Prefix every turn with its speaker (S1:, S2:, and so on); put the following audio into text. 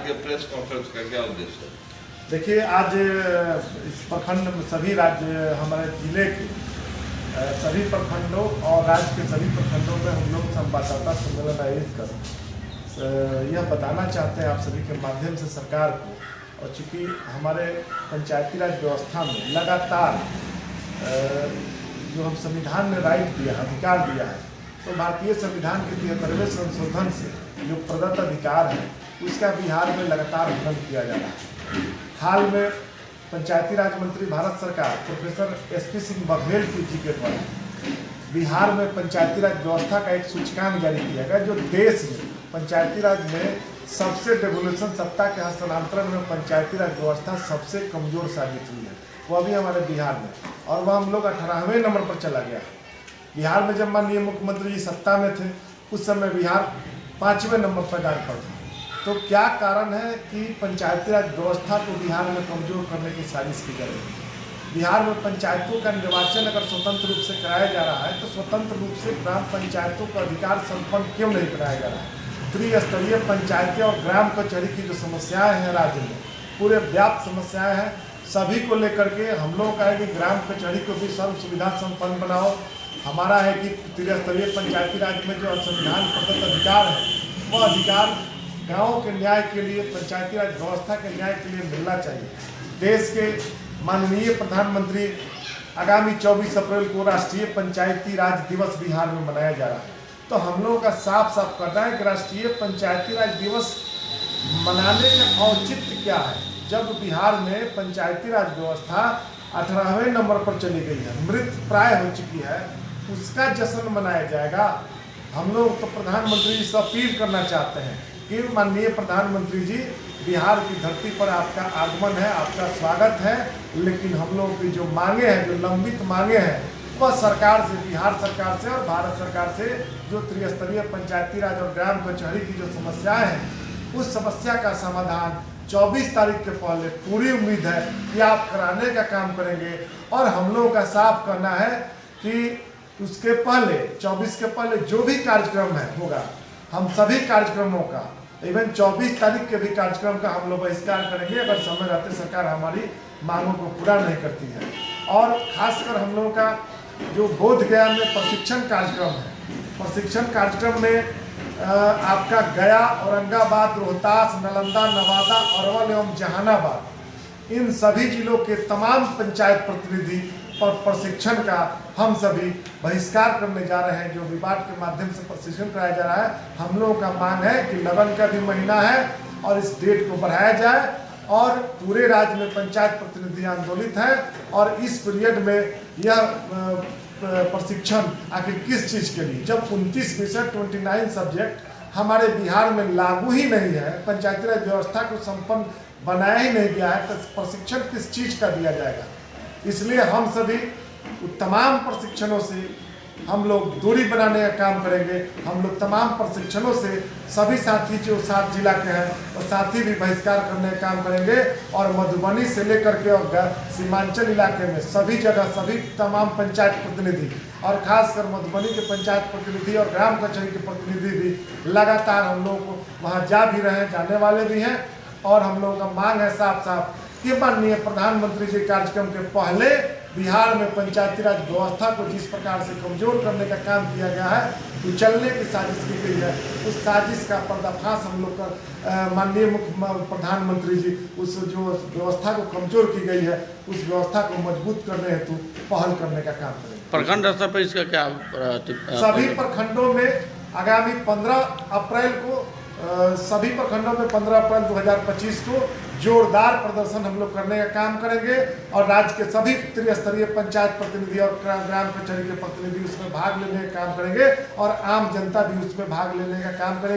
S1: के press conference का क्या उद्देश्य है?
S2: देखिए, आज इस प्रखंड में सभी राज्य हमारे जिले के सभी प्रखंडों और राज्य के सभी प्रखंडों में हम लोग संवाददाता सम्मेलन आयोजित कर यह बताना चाहते हैं आप सभी के माध्यम से सरकार को, और चूँकि हमारे पंचायती राज व्यवस्था में लगातार जो हम संविधान ने राइट दिया, अधिकार दिया है, तो भारतीय संविधान के 73वें संशोधन से जो प्रदत्त अधिकार है उसका बिहार में लगातार उल्लंघन किया जा रहा है। हाल में पंचायती राज मंत्री भारत सरकार प्रोफेसर SP सिंह बघेल जी के द्वारा बिहार में पंचायती राज व्यवस्था का एक सूचकांक जारी किया गया, जो देश में पंचायती राज में सबसे डेवोल्यूशन सत्ता के हस्तांतरण में पंचायती राज व्यवस्था सबसे कमजोर साबित हुई है, वो अभी हमारे बिहार में, और वह हम लोग 18वें नंबर पर चला गया। बिहार में जब माननीय मुख्यमंत्री जी सत्ता में थे उस समय बिहार 5वें नंबर पर गार्ड पर था। तो क्या कारण है कि पंचायती राज व्यवस्था को बिहार में कमजोर करने की साजिश की जा रही है? बिहार में पंचायतों का निर्वाचन अगर स्वतंत्र रूप से कराया जा रहा है तो स्वतंत्र रूप से ग्राम पंचायतों का अधिकार संपन्न क्यों नहीं कराया जा रहा है? त्रिस्तरीय पंचायतें और ग्राम कचहरी की जो समस्याएं हैं राज्य में, पूरे व्याप्त समस्याएं हैं, सभी को लेकर के हम लोगों का है कि ग्राम कचहरी को भी सर्व सुविधा संपन्न बनाओ। हमारा है कि त्रिस्तरीय पंचायती राज में जो संविधान प्रदत्त अधिकार है वह अधिकार गाँव के न्याय के लिए, पंचायती राज व्यवस्था के न्याय के लिए मिलना चाहिए। देश के माननीय प्रधानमंत्री आगामी 24 अप्रैल को राष्ट्रीय पंचायती राज दिवस बिहार में मनाया जा रहा है, तो हम लोगों का साफ साफ करना है कि राष्ट्रीय पंचायती राज दिवस मनाने का औचित्य क्या है, जब बिहार में पंचायती राज व्यवस्था 18वें नंबर पर चली गई है, मृत प्राय हो चुकी है, उसका जश्न मनाया जाएगा। हम लोग तो प्रधानमंत्री जी से अपील करना चाहते हैं कि माननीय प्रधानमंत्री जी, बिहार की धरती पर आपका आगमन है, आपका स्वागत है, लेकिन हम लोगों की जो मांगे हैं, जो लंबित मांगे हैं, वह सरकार से, बिहार सरकार से और भारत सरकार से जो त्रिस्तरीय पंचायती राज और ग्राम कचहरी की जो समस्याएं हैं, उस समस्या का समाधान 24 तारीख के पहले पूरी उम्मीद है कि आप कराने का काम करेंगे। और हम लोगों का साफ कहना है कि उसके पहले 24 के पहले जो भी कार्यक्रम है होगा, हम सभी कार्यक्रमों का, इवन 24 तारीख के भी कार्यक्रम का हम लोग बहिष्कार करेंगे अगर समय रहते सरकार हमारी मांगों को पूरा नहीं करती है। और खासकर हम लोगों का जो बोधगया में प्रशिक्षण कार्यक्रम है, प्रशिक्षण कार्यक्रम में आपका गया, औरंगाबाद, रोहतास, नालंदा, नवादा, अरवल एवं जहानाबाद, इन सभी जिलों के तमाम पंचायत प्रतिनिधि पर प्रशिक्षण का हम सभी बहिष्कार करने जा रहे हैं। जो विवाद के माध्यम से प्रशिक्षण कराया जा रहा है, हम लोगों का मांग है कि लगन का भी महीना है और इस डेट को बढ़ाया जाए, और पूरे राज्य में पंचायत प्रतिनिधि आंदोलित हैं, और इस पीरियड में यह प्रशिक्षण आखिर किस चीज़ के लिए, जब 29 विषय 29 सब्जेक्ट हमारे बिहार में लागू ही नहीं है, पंचायती राज व्यवस्था को संपन्न बनाया ही नहीं गया है, तो प्रशिक्षण किस चीज़ का दिया जाएगा? इसलिए हम सभी तमाम प्रशिक्षणों से हम लोग दूरी बनाने का काम करेंगे। हम लोग तमाम प्रशिक्षणों से सभी साथी जो 7 जिला के हैं और साथी भी बहिष्कार करने का काम करेंगे, और मधुबनी से लेकर के और सीमांचल इलाके में सभी जगह सभी तमाम पंचायत प्रतिनिधि, और खासकर मधुबनी के पंचायत प्रतिनिधि और ग्राम कचहरी के प्रतिनिधि भी लगातार हम लोगों को वहाँ जा भी रहे हैं, जाने वाले भी हैं। और हम लोगों का मांग है साफ साफ कि माननीय प्रधानमंत्री जी कार्यक्रम के पहले बिहार में पंचायती राज व्यवस्था को जिस प्रकार से कमजोर करने का काम किया गया है, कुचलने की साजिश की गई है, उस साजिश का पर्दाफाश हम लोग का माननीय मुख्य प्रधानमंत्री जी उस जो व्यवस्था को कमजोर की गई है उस व्यवस्था को मजबूत करने हेतु पहल करने का काम करेंगे।
S1: प्रखंड स्तर पर इसका क्या
S2: सभी प्रखंडों में आगामी 15 अप्रैल को सभी प्रखंडों में 15 अप्रैल 2025 को जोरदार प्रदर्शन हम लोग करने का काम करेंगे, और राज्य के सभी त्रिस्तरीय पंचायत प्रतिनिधि और ग्राम कचहरी के प्रतिनिधि उसमें भाग लेने का काम करेंगे, और आम जनता भी उसमें भाग लेने का काम करेंगे।